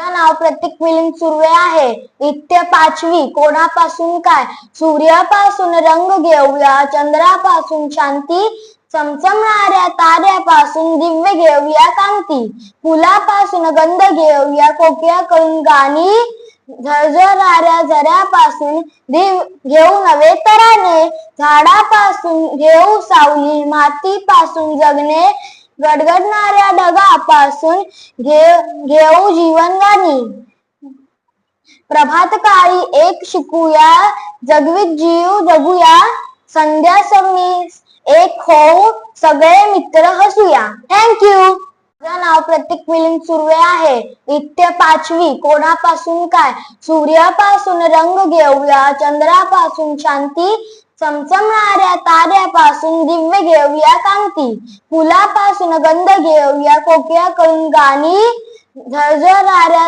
माझं नाव प्रतीक मिलिंद सुर्वे आहे. इत्य 5वी. कोणापासून काय? सूर्यापासून रंग घेऊया, चंद्रापासून शांती, चमचमणाऱ्या ताऱ्यापासून दिव्य घेऊया कांती, फुलापासून गंध घेऊया, कोकिळाकडून गाणी, झरझरणाऱ्या झऱ्यापासून घेऊ नवे तराने, झाडापासून घेऊ सावली, मातीपासून जगणे, गडगडणाऱ्या ढगापासून घेऊ जीवनगाणी. प्रभातकाळी एक शिकूया, जगवीत जीव जगूया, संध्या समयी एक होऊ, सगळे मित्र हसूया. थँक्यू. माझं नाव प्रतीक मिलिंद सुर्वे आहे. इत्य 5वी. कोणापासून काय? सूर्यापासून रंग घेऊया, चंद्रापासून शांती, चमचमणाऱ्या ताऱ्यापासून दिव्य घेऊया कांती, फुलापासून गंध घेऊया, कोकिळाकडून गाणी, झरझरणाऱ्या